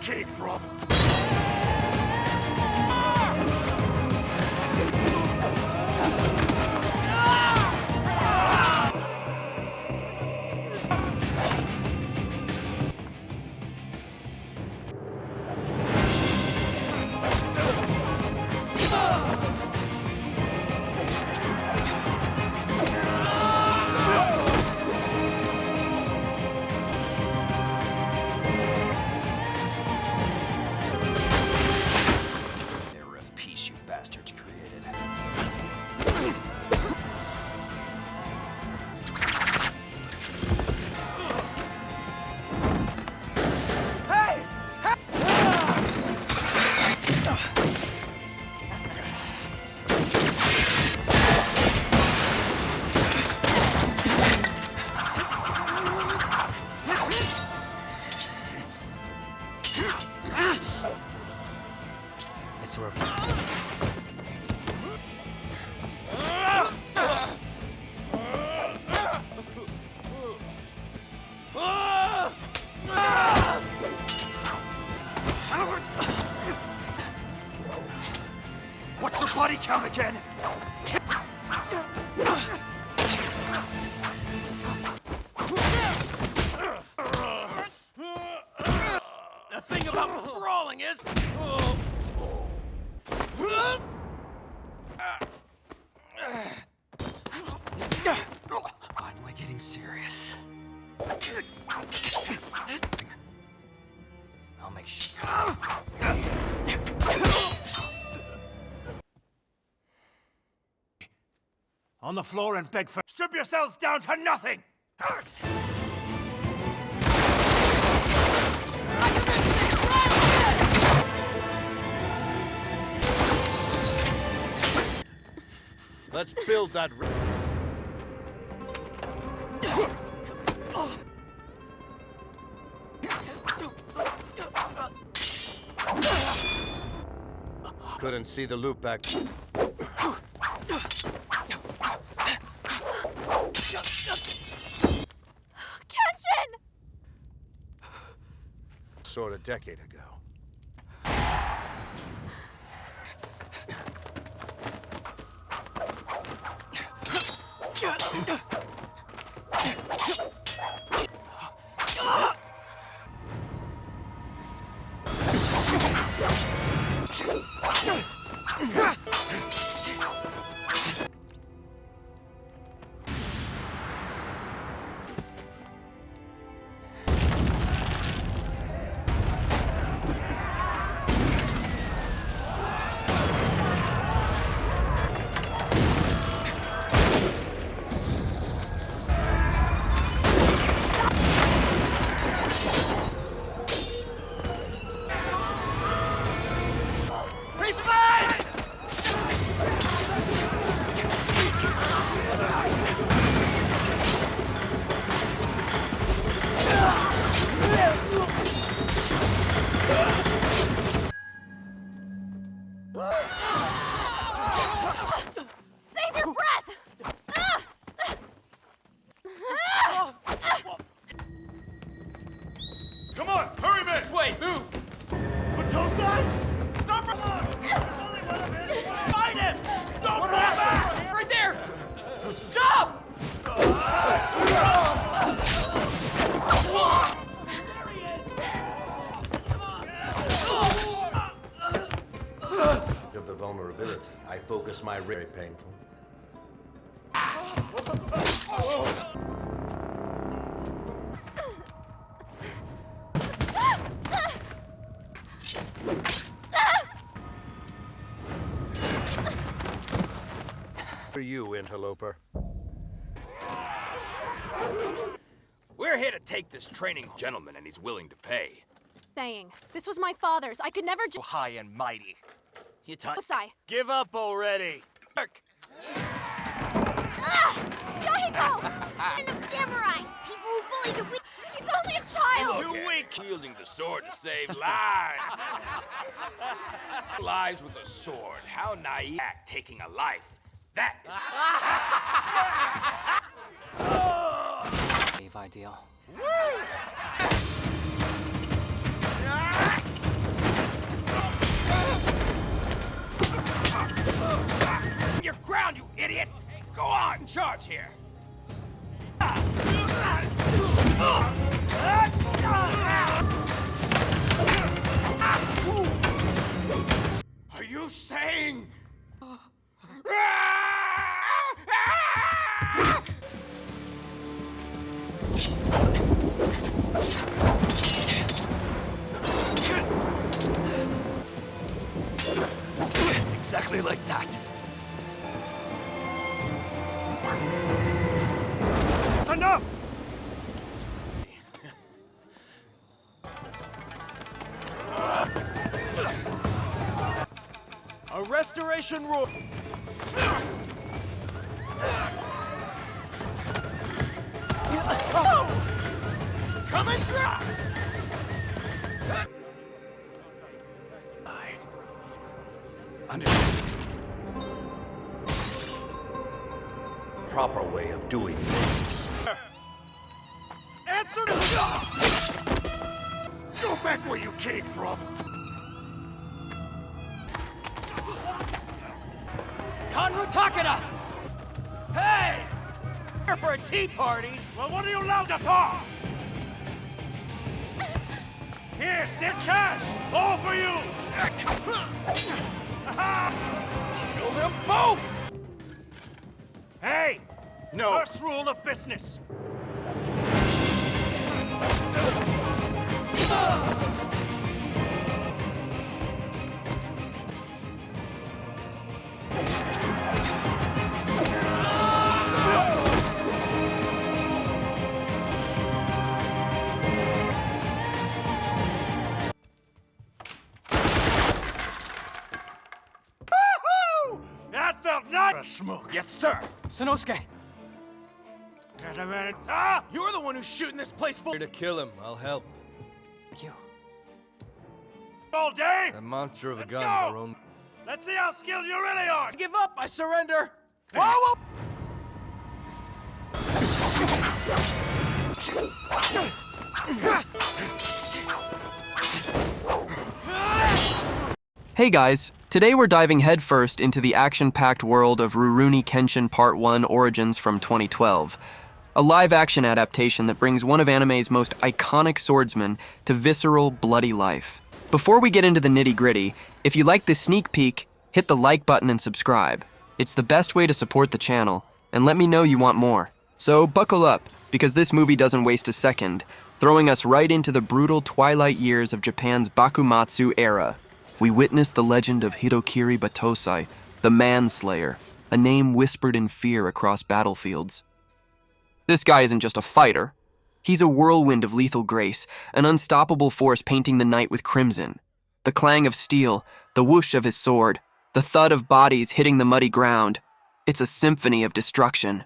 came from. What's your body count again? The thing about brawling is... Finally getting serious. I'll make sure. On the floor and beg for... Strip yourselves down to nothing! Let's build that... Couldn't see the loop back. Kenshin! Sort a decade ago. Save your breath! Come on, hurry, miss! Wait, move! Battousai? Stop him! There's only one of him! Fight him! Don't fall back! Right there! Stop! Of the vulnerability, I focus my very painful. For you, interloper. We're here to take this training gentleman, and he's willing to pay. Saying, this was my father's. I could never So high and mighty. You Battousai. Give up already. Yahiko! Son of samurai! People who bully the weak. He's only a child! Too weak. Wielding the sword to save lives. Lives with a sword. How naive. Taking a life. That is... Ideal. Woo! Your ground, you idiot! Go on, charge here! Are you saying... Exactly like that. It's enough! A restoration rule. Coming through! Proper way of doing things. Answer me! Go back where you came from! Kanryu Takeda! Hey! Here for a tea party! Well, what are you allowed to pause? Here, sit cash! All for you! Kill them both! Hey! No. First rule of business. That felt nice! Smoke. Yes, sir. Sanosuke! Get a minute. Ah! You're the one who's shooting this place full. Here to kill him. I'll help. Thank you. All day! That monster of a Let's gun's go! our own. Let's see how skilled you really are! Give up! I surrender! Whoa, whoa! Hey guys, today we're diving headfirst into the action-packed world of Rurouni Kenshin Part I Origins from 2012, a live-action adaptation that brings one of anime's most iconic swordsmen to visceral, bloody life. Before we get into the nitty-gritty, if you like this sneak peek, hit the like button and subscribe. It's the best way to support the channel, and let me know you want more. So buckle up, because this movie doesn't waste a second, throwing us right into the brutal twilight years of Japan's Bakumatsu era. We witness the legend of Hitokiri Battousai, the Manslayer, a name whispered in fear across battlefields. This guy isn't just a fighter. He's a whirlwind of lethal grace, an unstoppable force painting the night with crimson. The clang of steel, the whoosh of his sword, the thud of bodies hitting the muddy ground. It's a symphony of destruction.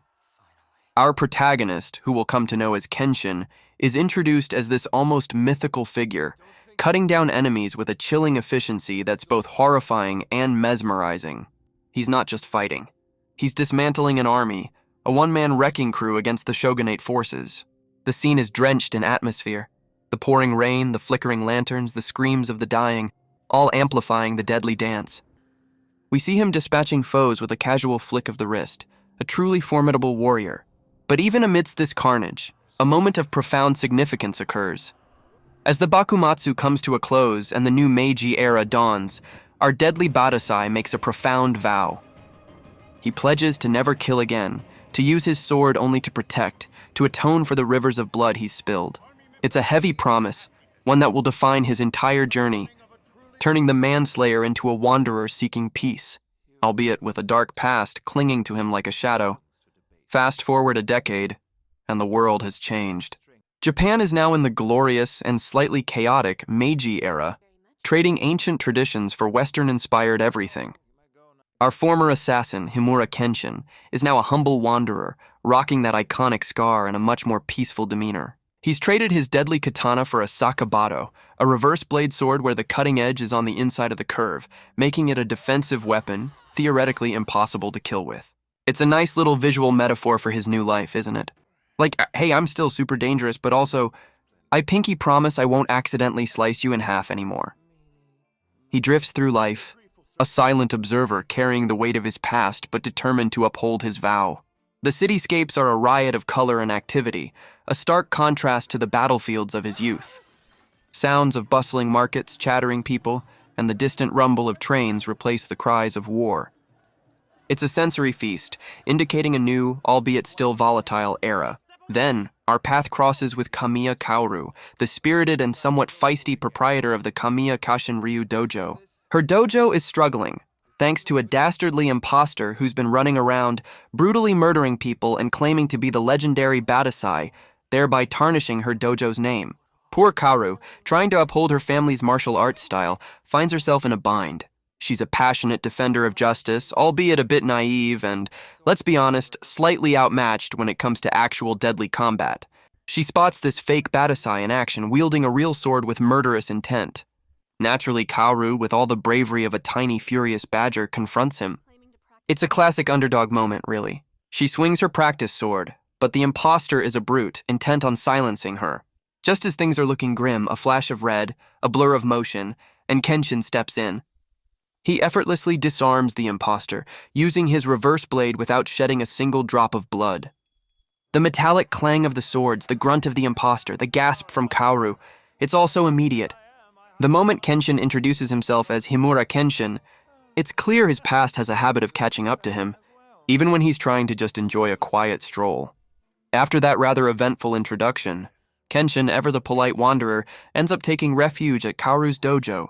Our protagonist, who we'll come to know as Kenshin, is introduced as this almost mythical figure, cutting down enemies with a chilling efficiency that's both horrifying and mesmerizing. He's not just fighting. He's dismantling an army, a one-man wrecking crew against the shogunate forces. The scene is drenched in atmosphere. The pouring rain, the flickering lanterns, the screams of the dying, all amplifying the deadly dance. We see him dispatching foes with a casual flick of the wrist, a truly formidable warrior. But even amidst this carnage, a moment of profound significance occurs. As the Bakumatsu comes to a close and the new Meiji era dawns, our deadly Battousai makes a profound vow. He pledges to never kill again, to use his sword only to protect, to atone for the rivers of blood he's spilled. It's a heavy promise, one that will define his entire journey, turning the Manslayer into a wanderer seeking peace, albeit with a dark past clinging to him like a shadow. Fast forward a decade, and the world has changed. Japan is now in the glorious and slightly chaotic Meiji era, trading ancient traditions for Western-inspired everything. Our former assassin, Himura Kenshin, is now a humble wanderer, rocking that iconic scar and a much more peaceful demeanor. He's traded his deadly katana for a sakabato, a reverse blade sword where the cutting edge is on the inside of the curve, making it a defensive weapon, theoretically impossible to kill with. It's a nice little visual metaphor for his new life, isn't it? Like, hey, I'm still super dangerous, but also, I pinky promise I won't accidentally slice you in half anymore. He drifts through life, a silent observer carrying the weight of his past but determined to uphold his vow. The cityscapes are a riot of color and activity, a stark contrast to the battlefields of his youth. Sounds of bustling markets, chattering people, and the distant rumble of trains replace the cries of war. It's a sensory feast, indicating a new, albeit still volatile, era. Then, our path crosses with Kamiya Kaoru, the spirited and somewhat feisty proprietor of the Kamiya Kashinryu dojo. Her dojo is struggling, thanks to a dastardly imposter who's been running around, brutally murdering people and claiming to be the legendary Battousai, thereby tarnishing her dojo's name. Poor Kaoru, trying to uphold her family's martial arts style, finds herself in a bind. She's a passionate defender of justice, albeit a bit naive and, let's be honest, slightly outmatched when it comes to actual deadly combat. She spots this fake Battousai in action, wielding a real sword with murderous intent. Naturally, Kaoru, with all the bravery of a tiny, furious badger, confronts him. It's a classic underdog moment, really. She swings her practice sword, but the imposter is a brute, intent on silencing her. Just as things are looking grim, a flash of red, a blur of motion, and Kenshin steps in. He effortlessly disarms the imposter, using his reverse blade without shedding a single drop of blood. The metallic clang of the swords, the grunt of the imposter, the gasp from Kaoru, it's all so immediate. The moment Kenshin introduces himself as Himura Kenshin, it's clear his past has a habit of catching up to him, even when he's trying to just enjoy a quiet stroll. After that rather eventful introduction, Kenshin, ever the polite wanderer, ends up taking refuge at Kaoru's dojo.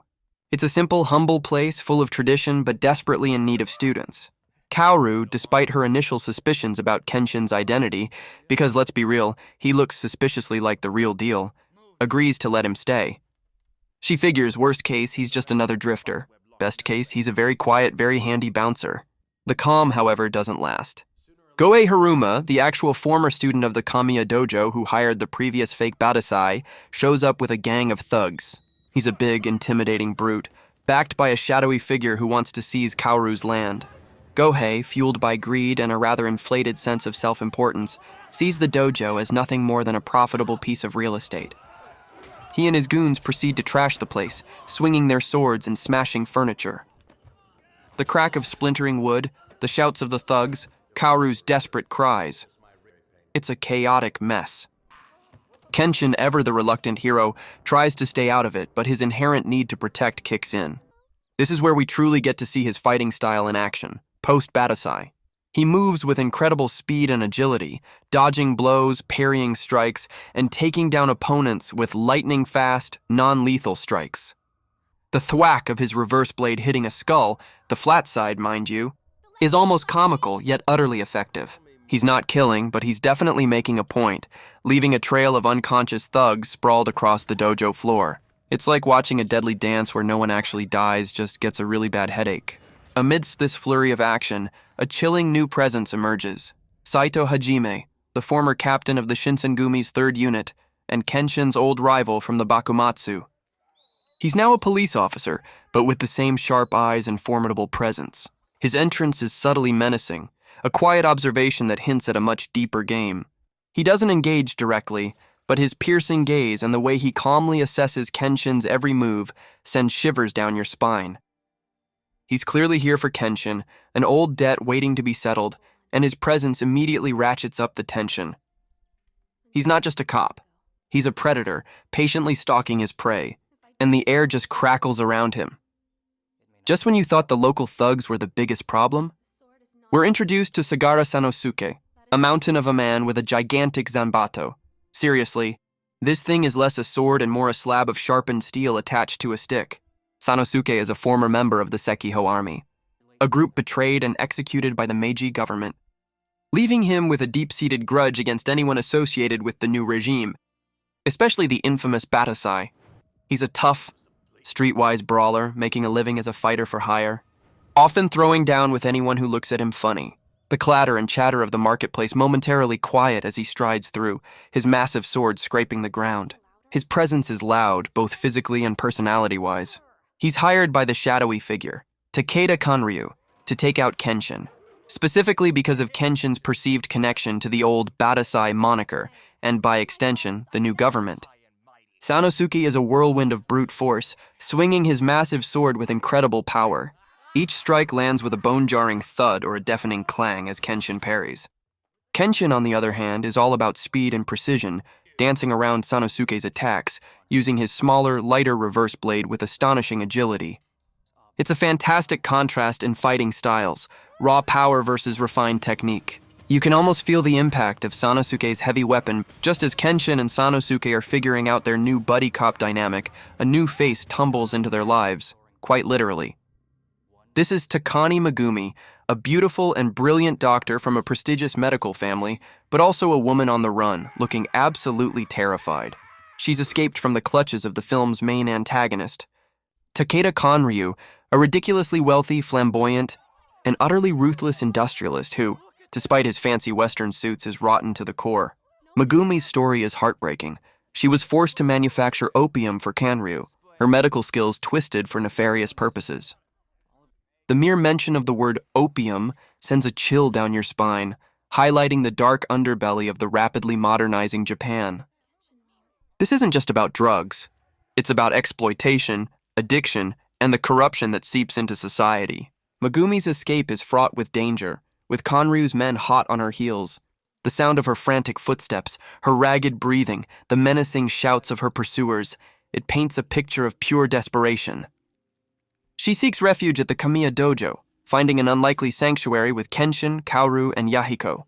It's a simple, humble place full of tradition but desperately in need of students. Kaoru, despite her initial suspicions about Kenshin's identity, because let's be real, he looks suspiciously like the real deal, agrees to let him stay. She figures, worst case, he's just another drifter. Best case, he's a very quiet, very handy bouncer. The calm, however, doesn't last. Goei Haruma, the actual former student of the Kamiya dojo who hired the previous fake Battousai, shows up with a gang of thugs. He's a big, intimidating brute, backed by a shadowy figure who wants to seize Kaoru's land. Gohei, fueled by greed and a rather inflated sense of self-importance, sees the dojo as nothing more than a profitable piece of real estate. He and his goons proceed to trash the place, swinging their swords and smashing furniture. The crack of splintering wood, the shouts of the thugs, Kaoru's desperate cries. It's a chaotic mess. Kenshin, ever the reluctant hero, tries to stay out of it, but his inherent need to protect kicks in. This is where we truly get to see his fighting style in action, post-Battousai. He moves with incredible speed and agility, dodging blows, parrying strikes, and taking down opponents with lightning-fast, non-lethal strikes. The thwack of his reverse blade hitting a skull, the flat side, mind you, is almost comical, yet utterly effective. He's not killing, but he's definitely making a point, leaving a trail of unconscious thugs sprawled across the dojo floor. It's like watching a deadly dance where no one actually dies, just gets a really bad headache. Amidst this flurry of action, a chilling new presence emerges. Saito Hajime, the former captain of the Shinsengumi's 3rd unit, and Kenshin's old rival from the Bakumatsu. He's now a police officer, but with the same sharp eyes and formidable presence. His entrance is subtly menacing, a quiet observation that hints at a much deeper game. He doesn't engage directly, but his piercing gaze and the way he calmly assesses Kenshin's every move sends shivers down your spine. He's clearly here for Kenshin, an old debt waiting to be settled, and his presence immediately ratchets up the tension. He's not just a cop. He's a predator, patiently stalking his prey, and the air just crackles around him. Just when you thought the local thugs were the biggest problem, we're introduced to Sagara Sanosuke, a mountain of a man with a gigantic zanbato. Seriously, this thing is less a sword and more a slab of sharpened steel attached to a stick. Sanosuke is a former member of the Sekiho army, a group betrayed and executed by the Meiji government, leaving him with a deep-seated grudge against anyone associated with the new regime, especially the infamous Battousai. He's a tough, streetwise brawler, making a living as a fighter for hire, often throwing down with anyone who looks at him funny. The clatter and chatter of the marketplace momentarily quiet as he strides through, his massive sword scraping the ground. His presence is loud, both physically and personality-wise. He's hired by the shadowy figure, Takeda Kanryu, to take out Kenshin, specifically because of Kenshin's perceived connection to the old Battousai moniker, and by extension, the new government. Sanosuke is a whirlwind of brute force, swinging his massive sword with incredible power. Each strike lands with a bone-jarring thud or a deafening clang as Kenshin parries. Kenshin, on the other hand, is all about speed and precision, dancing around Sanosuke's attacks, using his smaller, lighter reverse blade with astonishing agility. It's a fantastic contrast in fighting styles, raw power versus refined technique. You can almost feel the impact of Sanosuke's heavy weapon. Just as Kenshin and Sanosuke are figuring out their new buddy cop dynamic, a new face tumbles into their lives, quite literally. This is Takane Megumi, a beautiful and brilliant doctor from a prestigious medical family, but also a woman on the run, looking absolutely terrified. She's escaped from the clutches of the film's main antagonist, Takeda Kanryu, a ridiculously wealthy, flamboyant, and utterly ruthless industrialist who, despite his fancy Western suits, is rotten to the core. Megumi's story is heartbreaking. She was forced to manufacture opium for Kanryu, her medical skills twisted for nefarious purposes. The mere mention of the word opium sends a chill down your spine, highlighting the dark underbelly of the rapidly modernizing Japan. This isn't just about drugs. It's about exploitation, addiction, and the corruption that seeps into society. Megumi's escape is fraught with danger, with Kanryu's men hot on her heels. The sound of her frantic footsteps, her ragged breathing, the menacing shouts of her pursuers, it paints a picture of pure desperation. She seeks refuge at the Kamiya dojo, finding an unlikely sanctuary with Kenshin, Kaoru, and Yahiko.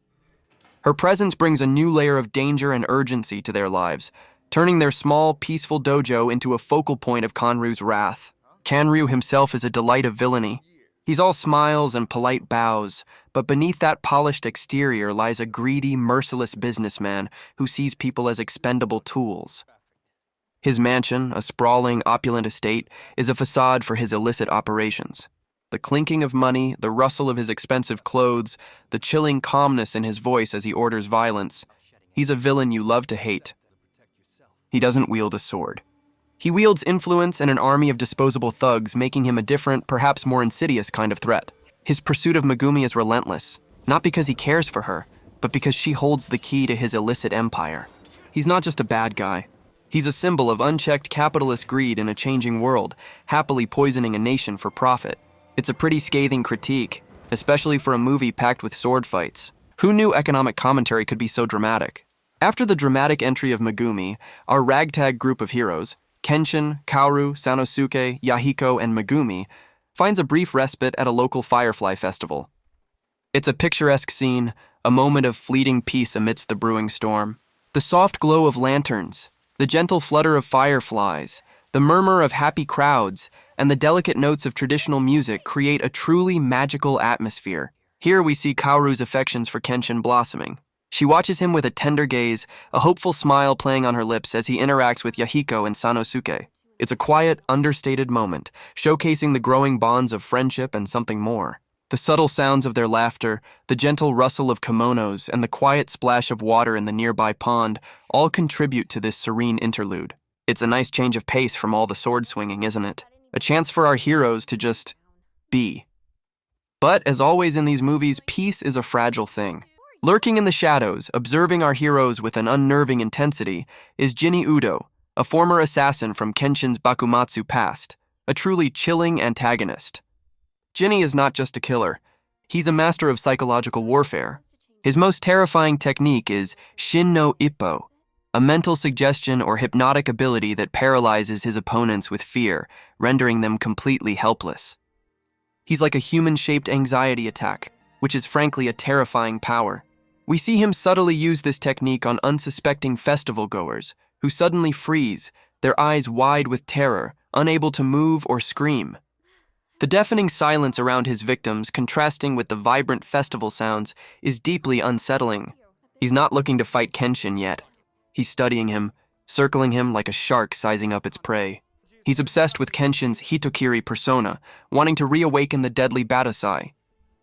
Her presence brings a new layer of danger and urgency to their lives, turning their small, peaceful dojo into a focal point of Kanryu's wrath. Kanryu himself is a delight of villainy. He's all smiles and polite bows, but beneath that polished exterior lies a greedy, merciless businessman who sees people as expendable tools. His mansion, a sprawling, opulent estate, is a facade for his illicit operations. The clinking of money, the rustle of his expensive clothes, the chilling calmness in his voice as he orders violence. He's a villain you love to hate. He doesn't wield a sword. He wields influence and an army of disposable thugs, making him a different, perhaps more insidious kind of threat. His pursuit of Megumi is relentless, not because he cares for her, but because she holds the key to his illicit empire. He's not just a bad guy. He's a symbol of unchecked capitalist greed in a changing world, happily poisoning a nation for profit. It's a pretty scathing critique, especially for a movie packed with sword fights. Who knew economic commentary could be so dramatic? After the dramatic entry of Megumi, our ragtag group of heroes, Kenshin, Kaoru, Sanosuke, Yahiko, and Megumi, finds a brief respite at a local firefly festival. It's a picturesque scene, a moment of fleeting peace amidst the brewing storm. The soft glow of lanterns, the gentle flutter of fireflies, the murmur of happy crowds, and the delicate notes of traditional music create a truly magical atmosphere. Here we see Kaoru's affections for Kenshin blossoming. She watches him with a tender gaze, a hopeful smile playing on her lips as he interacts with Yahiko and Sanosuke. It's a quiet, understated moment, showcasing the growing bonds of friendship and something more. The subtle sounds of their laughter, the gentle rustle of kimonos, and the quiet splash of water in the nearby pond all contribute to this serene interlude. It's a nice change of pace from all the sword swinging, isn't it? A chance for our heroes to just be. But, as always in these movies, peace is a fragile thing. Lurking in the shadows, observing our heroes with an unnerving intensity, is Jin-e Udo, a former assassin from Kenshin's Bakumatsu past, a truly chilling antagonist. Jin-e is not just a killer. He's a master of psychological warfare. His most terrifying technique is Shin no Ippo, a mental suggestion or hypnotic ability that paralyzes his opponents with fear, rendering them completely helpless. He's like a human-shaped anxiety attack, which is frankly a terrifying power. We see him subtly use this technique on unsuspecting festival-goers, who suddenly freeze, their eyes wide with terror, unable to move or scream. The deafening silence around his victims, contrasting with the vibrant festival sounds, is deeply unsettling. He's not looking to fight Kenshin yet. He's studying him, circling him like a shark sizing up its prey. He's obsessed with Kenshin's Hitokiri persona, wanting to reawaken the deadly Battousai.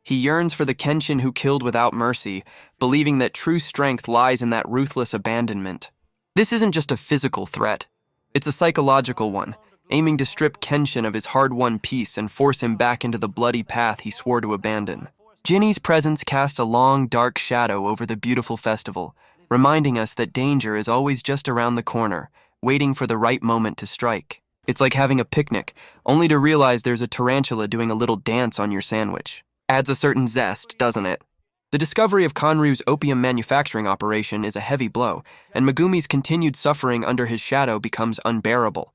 He yearns for the Kenshin who killed without mercy, believing that true strength lies in that ruthless abandonment. This isn't just a physical threat. It's a psychological one, aiming to strip Kenshin of his hard-won peace and force him back into the bloody path he swore to abandon. Jin-e's presence casts a long, dark shadow over the beautiful festival, reminding us that danger is always just around the corner, waiting for the right moment to strike. It's like having a picnic, only to realize there's a tarantula doing a little dance on your sandwich. Adds a certain zest, doesn't it? The discovery of Kanryu's opium manufacturing operation is a heavy blow, and Megumi's continued suffering under his shadow becomes unbearable.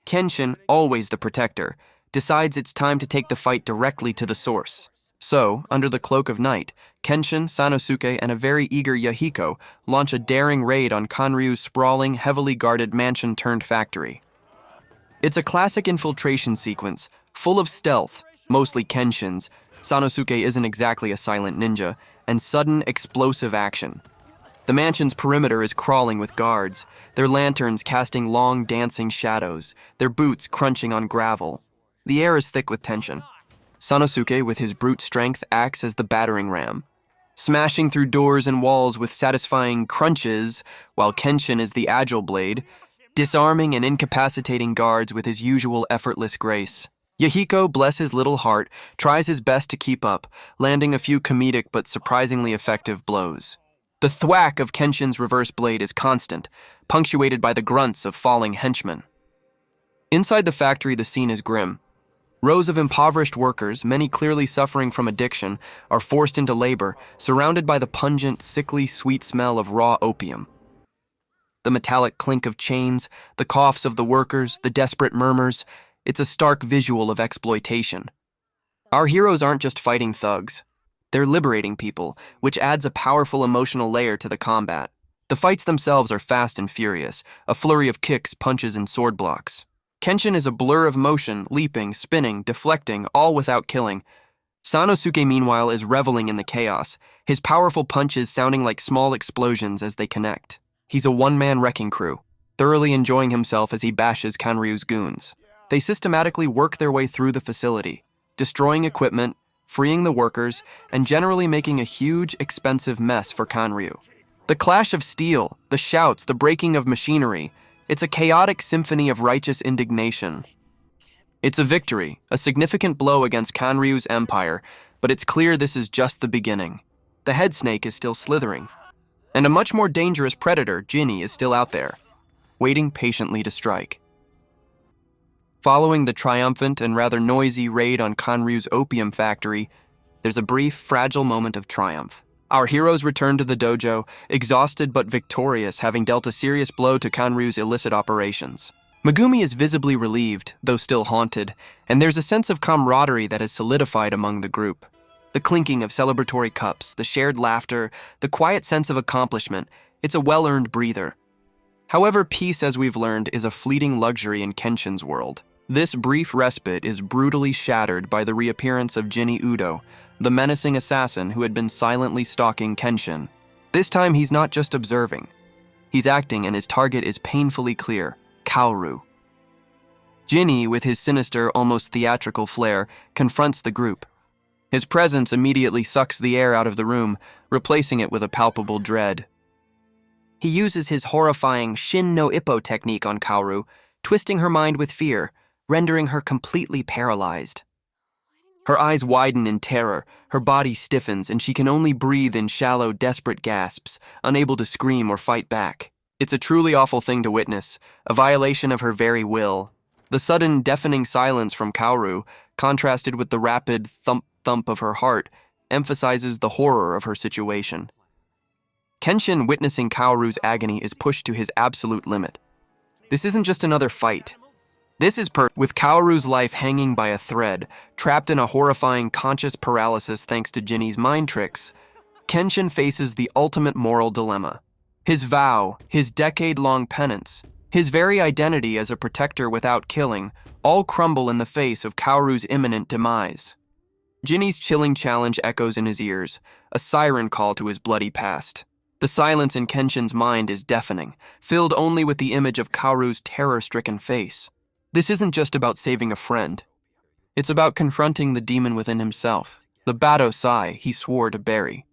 Kenshin, always the protector, decides it's time to take the fight directly to the source. So, under the cloak of night, Kenshin, Sanosuke, and a very eager Yahiko launch a daring raid on Kanryu's sprawling, heavily guarded mansion-turned-factory. It's a classic infiltration sequence, full of stealth, mostly Kenshin's. Sanosuke isn't exactly a silent ninja, and sudden, explosive action. The mansion's perimeter is crawling with guards, their lanterns casting long, dancing shadows, their boots crunching on gravel. The air is thick with tension. Sanosuke, with his brute strength, acts as the battering ram, smashing through doors and walls with satisfying crunches, while Kenshin is the agile blade, disarming and incapacitating guards with his usual effortless grace. Yahiko, bless his little heart, tries his best to keep up, landing a few comedic but surprisingly effective blows. The thwack of Kenshin's reverse blade is constant, punctuated by the grunts of falling henchmen. Inside the factory, the scene is grim. Rows of impoverished workers, many clearly suffering from addiction, are forced into labor, surrounded by the pungent, sickly, sweet smell of raw opium. The metallic clink of chains, the coughs of the workers, the desperate murmurs, it's a stark visual of exploitation. Our heroes aren't just fighting thugs. They're liberating people, which adds a powerful emotional layer to the combat. The fights themselves are fast and furious, a flurry of kicks, punches, and sword blocks. Kenshin is a blur of motion, leaping, spinning, deflecting, all without killing. Sanosuke, meanwhile, is reveling in the chaos, his powerful punches sounding like small explosions as they connect. He's a one-man wrecking crew, thoroughly enjoying himself as he bashes Kanryu's goons. They systematically work their way through the facility, destroying equipment, freeing the workers, and generally making a huge, expensive mess for Kanryu. The clash of steel, the shouts, the breaking of machinery, it's a chaotic symphony of righteous indignation. It's a victory, a significant blow against Kanryu's empire, but it's clear this is just the beginning. The head snake is still slithering, and a much more dangerous predator, Jin-e, is still out there, waiting patiently to strike. Following the triumphant and rather noisy raid on Kanryu's opium factory, there's a brief, fragile moment of triumph. Our heroes return to the dojo, exhausted but victorious, having dealt a serious blow to Kanryu's illicit operations. Megumi is visibly relieved, though still haunted, and there's a sense of camaraderie that has solidified among the group. The clinking of celebratory cups, the shared laughter, the quiet sense of accomplishment, it's a well-earned breather. However, peace, as we've learned, is a fleeting luxury in Kenshin's world. This brief respite is brutally shattered by the reappearance of Jin-e Udo, the menacing assassin who had been silently stalking Kenshin. This time he's not just observing. He's acting, and his target is painfully clear: Kaoru. Jin-e, with his sinister, almost theatrical flair, confronts the group. His presence immediately sucks the air out of the room, replacing it with a palpable dread. He uses his horrifying Shin no Ippo technique on Kaoru, twisting her mind with fear, rendering her completely paralyzed. Her eyes widen in terror, her body stiffens, and she can only breathe in shallow, desperate gasps, unable to scream or fight back. It's a truly awful thing to witness, a violation of her very will. The sudden, deafening silence from Kaoru, contrasted with the rapid thump-thump of her heart, emphasizes the horror of her situation. Kenshin, witnessing Kaoru's agony, is pushed to his absolute limit. This isn't just another fight. This is with Kaoru's life hanging by a thread, trapped in a horrifying conscious paralysis thanks to Jin-e's mind tricks, Kenshin faces the ultimate moral dilemma. His vow, his decade-long penance, his very identity as a protector without killing, all crumble in the face of Kaoru's imminent demise. Jin-e's chilling challenge echoes in his ears, a siren call to his bloody past. The silence in Kenshin's mind is deafening, filled only with the image of Kaoru's terror-stricken face. This isn't just about saving a friend. It's about confronting the demon within himself, the Battousai he swore to bury.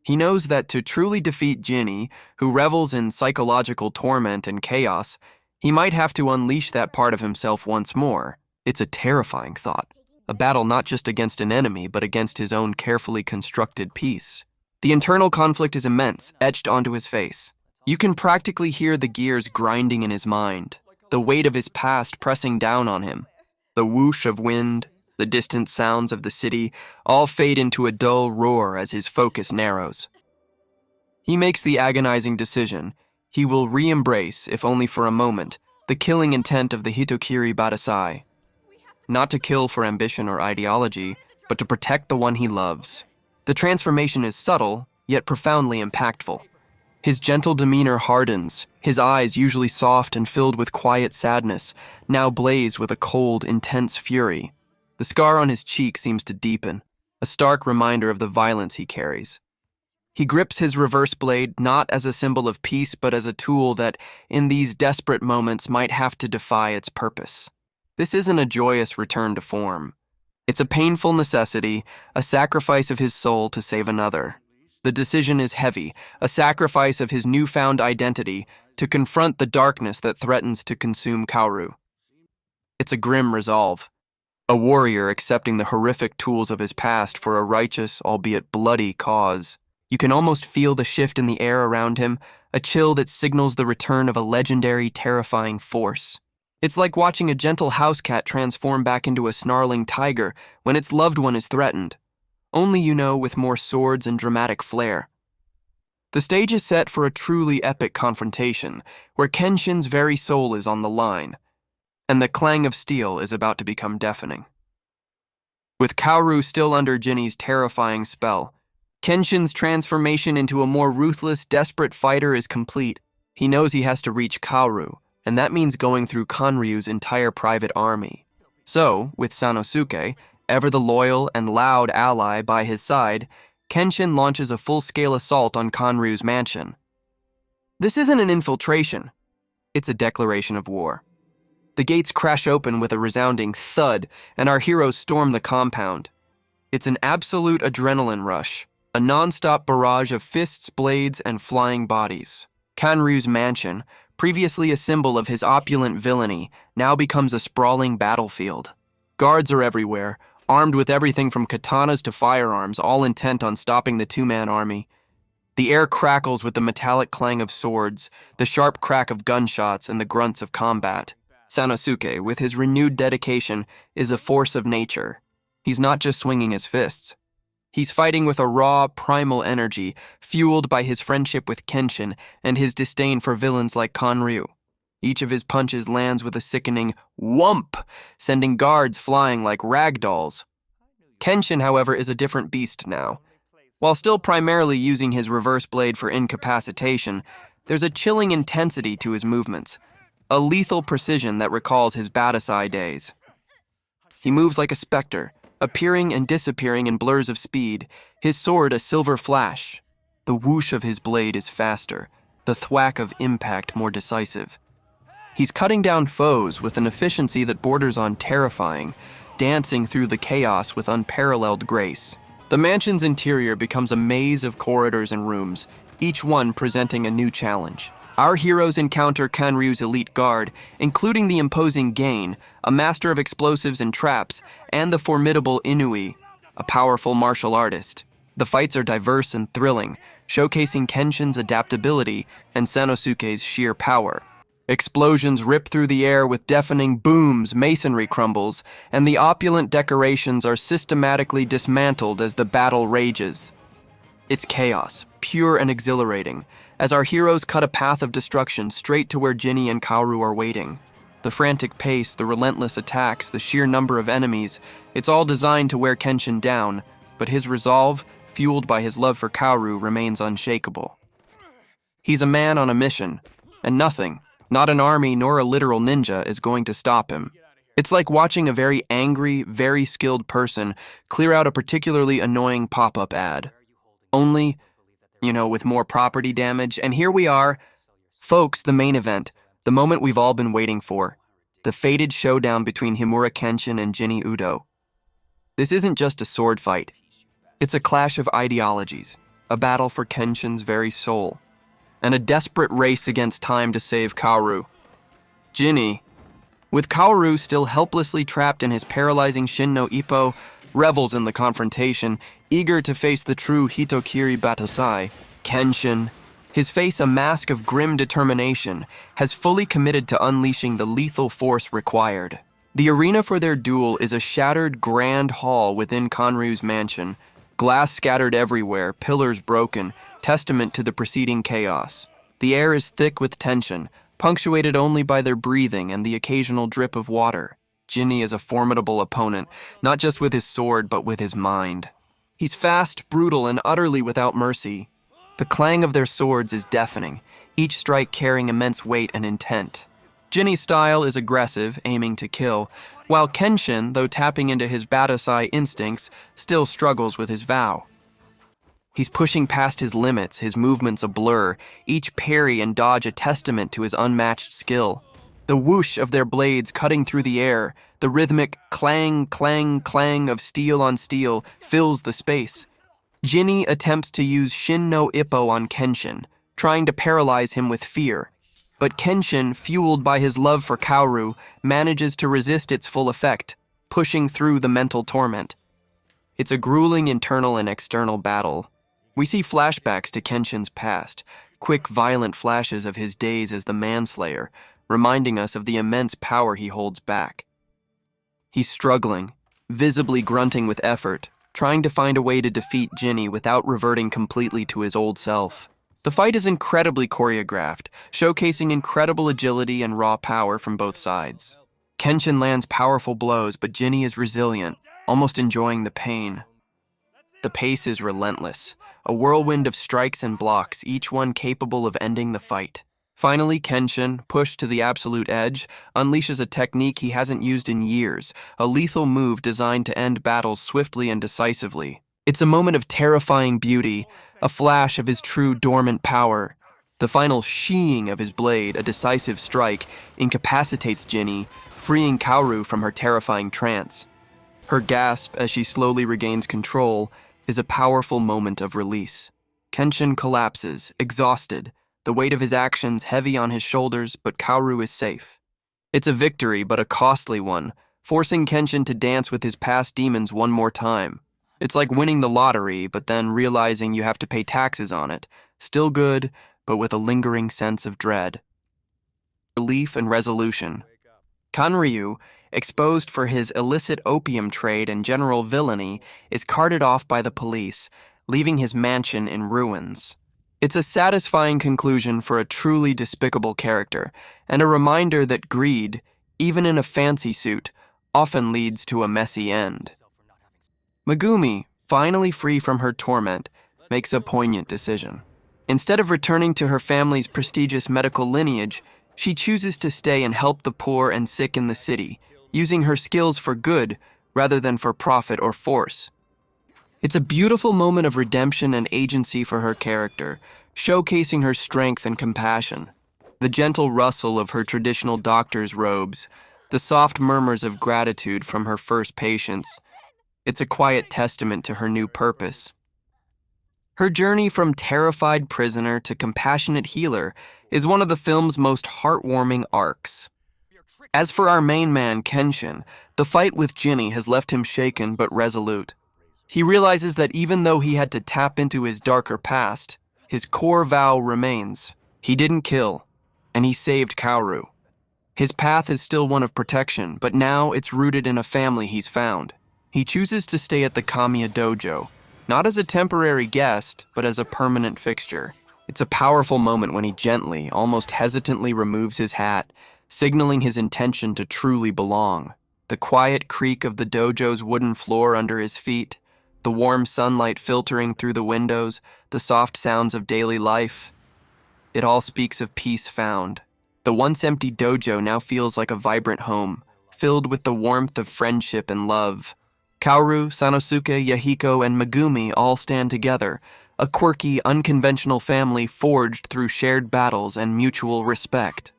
He knows that to truly defeat Jin-e, who revels in psychological torment and chaos, he might have to unleash that part of himself once more. It's a terrifying thought, a battle not just against an enemy, but against his own carefully constructed peace. The internal conflict is immense, etched onto his face. You can practically hear the gears grinding in his mind. the weight of his past pressing down on him. The whoosh of wind, the distant sounds of the city, all fade into a dull roar as his focus narrows. He makes the agonizing decision. He will re-embrace, if only for a moment, the killing intent of the Hitokiri Battousai. Not to kill for ambition or ideology, but to protect the one he loves. The transformation is subtle, yet profoundly impactful. His gentle demeanor hardens, his eyes, usually soft and filled with quiet sadness, now blaze with a cold, intense fury. The scar on his cheek seems to deepen, a stark reminder of the violence he carries. He grips his reverse blade not as a symbol of peace, but as a tool that, in these desperate moments, might have to defy its purpose. This isn't a joyous return to form. It's a painful necessity, a sacrifice of his soul to save another. The decision is heavy, a sacrifice of his newfound identity to confront the darkness that threatens to consume Kaoru. It's a grim resolve, a warrior accepting the horrific tools of his past for a righteous, albeit bloody, cause. You can almost feel the shift in the air around him, a chill that signals the return of a legendary, terrifying force. It's like watching a gentle house cat transform back into a snarling tiger when its loved one is threatened. Only, with more swords and dramatic flair. The stage is set for a truly epic confrontation, where Kenshin's very soul is on the line, and the clang of steel is about to become deafening. With Kaoru still under Jin-e's terrifying spell, Kenshin's transformation into a more ruthless, desperate fighter is complete. He knows he has to reach Kaoru, and that means going through Kanryu's entire private army. So, with Sanosuke, ever the loyal and loud ally by his side, Kenshin launches a full-scale assault on Kanryu's mansion. This isn't an infiltration. It's a declaration of war. The gates crash open with a resounding thud, and our heroes storm the compound. It's an absolute adrenaline rush, a non-stop barrage of fists, blades, and flying bodies. Kanryu's mansion, previously a symbol of his opulent villainy, now becomes a sprawling battlefield. Guards are everywhere, armed with everything from katanas to firearms, all intent on stopping the two-man army. The air crackles with the metallic clang of swords, the sharp crack of gunshots, and the grunts of combat. Sanosuke, with his renewed dedication, is a force of nature. He's not just swinging his fists. He's fighting with a raw, primal energy, fueled by his friendship with Kenshin and his disdain for villains like Kanryu. Each of his punches lands with a sickening whump, sending guards flying like rag dolls. Kenshin, however, is a different beast now. While still primarily using his reverse blade for incapacitation, there's a chilling intensity to his movements, a lethal precision that recalls his Battousai days. He moves like a specter, appearing and disappearing in blurs of speed, his sword a silver flash. The whoosh of his blade is faster, the thwack of impact more decisive. He's cutting down foes with an efficiency that borders on terrifying, dancing through the chaos with unparalleled grace. The mansion's interior becomes a maze of corridors and rooms, each one presenting a new challenge. Our heroes encounter Kanryu's elite guard, including the imposing Gain, a master of explosives and traps, and the formidable Inui, a powerful martial artist. The fights are diverse and thrilling, showcasing Kenshin's adaptability and Sanosuke's sheer power. Explosions rip through the air with deafening booms, masonry crumbles, and the opulent decorations are systematically dismantled as the battle rages. It's chaos, pure and exhilarating, as our heroes cut a path of destruction straight to where Jin-e and Kaoru are waiting. The frantic pace, the relentless attacks, the sheer number of enemies, it's all designed to wear Kenshin down, but his resolve, fueled by his love for Kaoru, remains unshakable. He's a man on a mission, and nothing, not an army nor a literal ninja, is going to stop him. It's like watching a very angry, very skilled person clear out a particularly annoying pop-up ad. Only, with more property damage, and here we are. Folks, the main event, the moment we've all been waiting for. The fated showdown between Himura Kenshin and Jin-e Udo. This isn't just a sword fight. It's a clash of ideologies, a battle for Kenshin's very soul, and a desperate race against time to save Kaoru. Jin-e, with Kaoru still helplessly trapped in his paralyzing Shin no Ippo, revels in the confrontation, eager to face the true Hitokiri Battousai. Kenshin, his face a mask of grim determination, has fully committed to unleashing the lethal force required. The arena for their duel is a shattered grand hall within Kanryu's mansion, glass scattered everywhere, pillars broken, testament to the preceding chaos. The air is thick with tension, punctuated only by their breathing and the occasional drip of water. Jin-e is a formidable opponent, not just with his sword, but with his mind. He's fast, brutal, and utterly without mercy. The clang of their swords is deafening, each strike carrying immense weight and intent. Jin-e's style is aggressive, aiming to kill, while Kenshin, though tapping into his Battousai instincts, still struggles with his vow. He's pushing past his limits, his movements a blur, each parry and dodge a testament to his unmatched skill. The whoosh of their blades cutting through the air, the rhythmic clang, clang, clang of steel on steel fills the space. Jin-e attempts to use Shin no Ippo on Kenshin, trying to paralyze him with fear. But Kenshin, fueled by his love for Kaoru, manages to resist its full effect, pushing through the mental torment. It's a grueling internal and external battle. We see flashbacks to Kenshin's past, quick, violent flashes of his days as the Manslayer, reminding us of the immense power he holds back. He's struggling, visibly grunting with effort, trying to find a way to defeat Jin-e without reverting completely to his old self. The fight is incredibly choreographed, showcasing incredible agility and raw power from both sides. Kenshin lands powerful blows, but Jin-e is resilient, almost enjoying the pain. The pace is relentless, a whirlwind of strikes and blocks, each one capable of ending the fight. Finally, Kenshin, pushed to the absolute edge, unleashes a technique he hasn't used in years, a lethal move designed to end battles swiftly and decisively. It's a moment of terrifying beauty, a flash of his true dormant power. The final sheeing of his blade, a decisive strike, incapacitates Jin-e, freeing Kaoru from her terrifying trance. Her gasp as she slowly regains control is a powerful moment of release. Kenshin collapses, exhausted, the weight of his actions heavy on his shoulders, but Kaoru is safe. It's a victory, but a costly one, forcing Kenshin to dance with his past demons one more time. It's like winning the lottery, but then realizing you have to pay taxes on it. Still good, but with a lingering sense of dread. Relief and resolution. Kanryu, exposed for his illicit opium trade and general villainy, is carted off by the police, leaving his mansion in ruins. It's a satisfying conclusion for a truly despicable character, and a reminder that greed, even in a fancy suit, often leads to a messy end. Megumi, finally free from her torment, makes a poignant decision. Instead of returning to her family's prestigious medical lineage, she chooses to stay and help the poor and sick in the city, using her skills for good rather than for profit or force. It's a beautiful moment of redemption and agency for her character, showcasing her strength and compassion. The gentle rustle of her traditional doctor's robes, the soft murmurs of gratitude from her first patients. It's a quiet testament to her new purpose. Her journey from terrified prisoner to compassionate healer is one of the film's most heartwarming arcs. As for our main man, Kenshin, the fight with Jin-e has left him shaken but resolute. He realizes that even though he had to tap into his darker past, his core vow remains. He didn't kill, and he saved Kaoru. His path is still one of protection, but now it's rooted in a family he's found. He chooses to stay at the Kamiya dojo, not as a temporary guest, but as a permanent fixture. It's a powerful moment when he gently, almost hesitantly removes his hat, signaling his intention to truly belong. The quiet creak of the dojo's wooden floor under his feet, the warm sunlight filtering through the windows, the soft sounds of daily life. It all speaks of peace found. The once empty dojo now feels like a vibrant home, filled with the warmth of friendship and love. Kaoru, Sanosuke, Yahiko, and Megumi all stand together, a quirky, unconventional family forged through shared battles and mutual respect.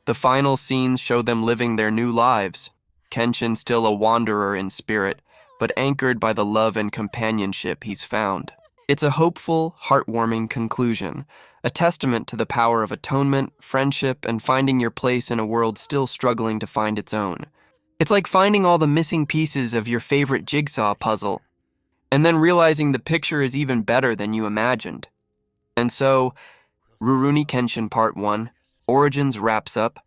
The final scenes show them living their new lives, Kenshin still a wanderer in spirit, but anchored by the love and companionship he's found. It's a hopeful, heartwarming conclusion, a testament to the power of atonement, friendship, and finding your place in a world still struggling to find its own. It's like finding all the missing pieces of your favorite jigsaw puzzle, and then realizing the picture is even better than you imagined. And so, Rurouni Kenshin Part I, Origins wraps up,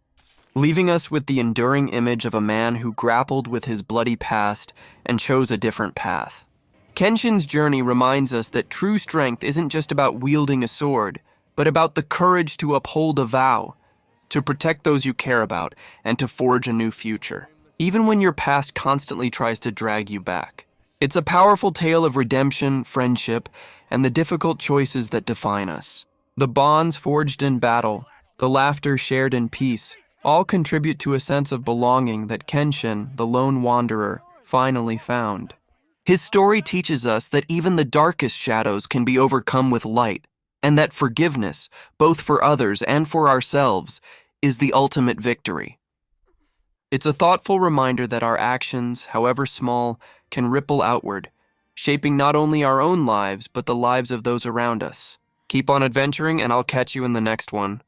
leaving us with the enduring image of a man who grappled with his bloody past and chose a different path. Kenshin's journey reminds us that true strength isn't just about wielding a sword, but about the courage to uphold a vow, to protect those you care about, and to forge a new future, even when your past constantly tries to drag you back. It's a powerful tale of redemption, friendship, and the difficult choices that define us. The bonds forged in battle, the laughter shared in peace, all contribute to a sense of belonging that Kenshin, the lone wanderer, finally found. His story teaches us that even the darkest shadows can be overcome with light, and that forgiveness, both for others and for ourselves, is the ultimate victory. It's a thoughtful reminder that our actions, however small, can ripple outward, shaping not only our own lives, but the lives of those around us. Keep on adventuring, and I'll catch you in the next one.